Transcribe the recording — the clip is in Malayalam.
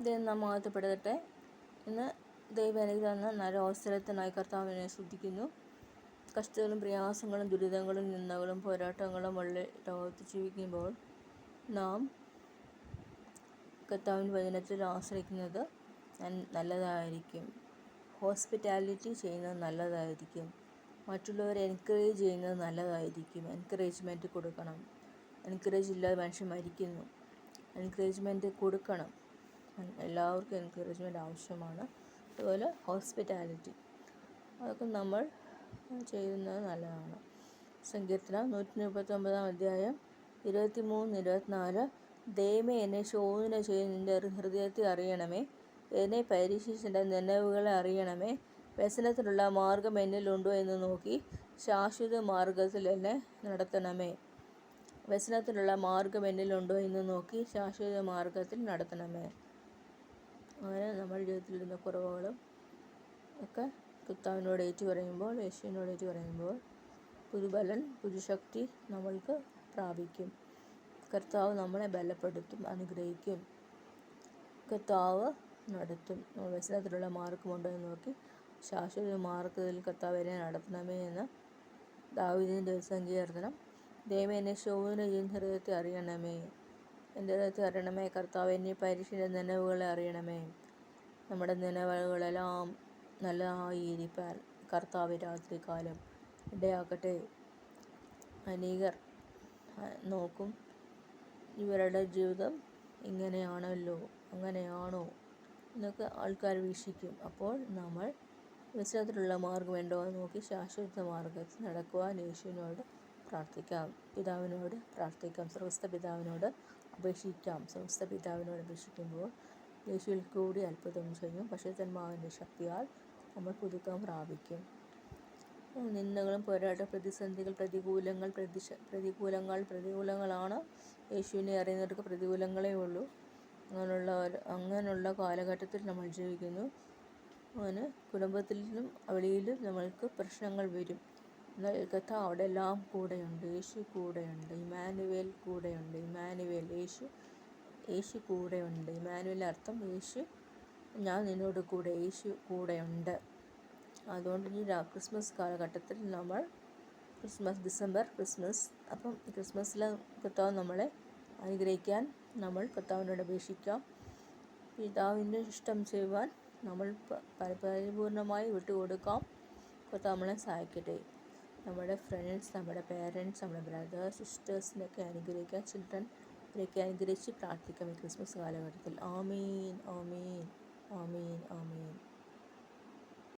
ദൈവം നാം മഹത്വപ്പെടട്ടെ. ഇന്ന് ദൈവം എനിക്ക് തന്ന നല്ല അവസരത്തിനായി കർത്താവിനെ സ്തുതിക്കുന്നു. കഷ്ടതകളും പ്രയാസങ്ങളും ദുരിതങ്ങളും നിന്ദകളും പോരാട്ടങ്ങളും ഉള്ള ലോകത്ത് ജീവിക്കുമ്പോൾ നാം കർത്താവിൻ്റെ വചനത്തിൽ ആശ്രയിക്കുന്നത് നല്ലതായിരിക്കും. ഹോസ്പിറ്റാലിറ്റി ചെയ്യുന്നത് നല്ലതായിരിക്കും. മറ്റുള്ളവരെ എൻകറേജ് ചെയ്യുന്നത് നല്ലതായിരിക്കും. എൻകറേജ്മെൻറ്റ് കൊടുക്കണം. എൻകറേജ് ഇല്ലാതെ മനുഷ്യൻ മരിക്കുന്നു. എൻകറേജ്മെൻറ്റ് കൊടുക്കണം. എല്ലാവർക്കും എൻകറേജ്മെൻറ്റ് ആവശ്യമാണ്. അതുപോലെ ഹോസ്പിറ്റാലിറ്റി അതൊക്കെ നമ്മൾ ചെയ്യുന്നത് നല്ലതാണ്. സങ്കീർത്തനം 139 അധ്യായം 23-24. ദൈവമേ, എന്നെ ശോധന ചെയ്ത് നിൻ്റെ ഹൃദയത്തെ അറിയണമേ. എന്നെ പരീക്ഷിച്ച് എൻ്റെ നിലവുകളെ അറിയണമേ. വ്യസനത്തിലുള്ള മാർഗം എന്നിലുണ്ടോ എന്ന് നോക്കി ശാശ്വത മാർഗത്തിൽ എന്നെ നടത്തണമേ. വ്യസനത്തിലുള്ള മാർഗം എന്നിലുണ്ടോ എന്ന് നോക്കി ശാശ്വത മാർഗത്തിൽ നടത്തണമേ. അങ്ങനെ നമ്മുടെ ജീവിതത്തിലിരുന്ന കുറവുകളും ഒക്കെ കർത്താവിനോട് ഏറ്റുപറയുമ്പോൾ, യേശുവിനോട് ഏറ്റുപറയുമ്പോൾ പുതുബലൻ പുതുശക്തി നമ്മൾക്ക് പ്രാപിക്കും. കർത്താവ് നമ്മളെ ബലപ്പെടുത്തും, അനുഗ്രഹിക്കും. കർത്താവ് നടത്തും. വ്യസനത്തിലുള്ള മാർഗമുണ്ടോ എന്ന് നോക്കി ശാശ്വത മാർഗത്തിൽ കർത്താവ് എന്നെ നടത്തണമേ എന്ന് ദാവീദിൻ്റെ സങ്കീർത്തനം. ദൈവമേ, എന്നെ ശോധന ചെയ്ത് ഹൃദയത്തെ അറിയണമേ. എൻ്റെ ഹൃദയത്തെ അറിയണമേ. കർത്താവ് എന്നെ പരീക്ഷിച്ച നിലവുകളെ അറിയണമേ. നമ്മുടെ നിലവുകളെല്ലാം നല്ലതായിരിക്കാൻ കർത്താവ് രാത്രികാലം ഇടയാക്കട്ടെ. അനേകർ നോക്കും, ഇവരുടെ ജീവിതം ഇങ്ങനെയാണല്ലോ, അങ്ങനെയാണോ എന്നൊക്കെ ആൾക്കാർ വീക്ഷിക്കും. അപ്പോൾ നമ്മൾ വ്യസനത്തിലുള്ള മാർഗമുണ്ടോ എന്ന് നോക്കി ശാശ്വത മാർഗത്തിൽ നടക്കുവാൻ യേശുവിനോട് പ്രാർത്ഥിക്കാം, പിതാവിനോട് പ്രാർത്ഥിക്കാം, സർവ്വസ്ഥ പിതാവിനോട് അപേക്ഷിക്കാം. സർവ്വസ്ഥ പിതാവിനോട് അപേക്ഷിക്കുമ്പോൾ യേശുവിൽ കൂടി അത്ഭുതം ചെയ്യും. പരിശുദ്ധാത്മാവിൻ്റെ ശക്തിയാൽ നമ്മൾ പുതുക്കം പ്രാപിക്കും. നിന്ദകളും പോരാട്ട പ്രതിസന്ധികൾ, പ്രതികൂലങ്ങളാണ്. യേശുവിനെ അറിയുന്നവർക്ക് പ്രതികൂലങ്ങളേ ഉള്ളൂ. അങ്ങനെയുള്ള കാലഘട്ടത്തിൽ നമ്മൾ ജീവിക്കുന്നു. അങ്ങനെ കുടുംബത്തിലും വെളിയിലും നമ്മൾക്ക് പ്രശ്നങ്ങൾ വരും. എന്നാൽ കർത്താവ് അവിടെ എല്ലാം കൂടെയുണ്ട്. യേശു കൂടെയുണ്ട്. ഇമ്മാനുവേൽ കൂടെയുണ്ട്. ഇമ്മാനുവേൽ യേശു കൂടെയുണ്ട്. ഇമ്മാനുവേലിൻ്റെ അർത്ഥം യേശു, ഞാൻ നിന്നോട് കൂടെ, യേശു കൂടെയുണ്ട്. അതുകൊണ്ട് ഈ ക്രിസ്മസ് കാലഘട്ടത്തിൽ നമ്മൾ ഡിസംബർ ക്രിസ്മസ്, അപ്പം ക്രിസ്മസിൽ കർത്താവ് നമ്മളെ അനുഗ്രഹിക്കാൻ നമ്മൾ കർത്താവിനോട് അപേക്ഷിക്കാം. പിതാവിൻ്റെ ഇഷ്ടം ചെയ്യുവാൻ നമ്മൾ പരിപൂർണമായി വിട്ടുകൊടുക്കാം. കർത്താവ് നമ്മളെ സഹായിക്കട്ടെ. നമ്മുടെ ഫ്രണ്ട്സ്, നമ്മുടെ പേരൻസ്, നമ്മുടെ ബ്രദേഴ്സ്, സിസ്റ്റേഴ്സിനൊക്കെ അനുഗ്രഹിക്കാൻ, ചിൽഡ്രൻ ഇവരൊക്കെ അനുഗ്രഹിച്ച് പ്രാർത്ഥിക്കാം ഈ ക്രിസ്മസ് കാലഘട്ടത്തിൽ. ആമീൻ, ആമീൻ.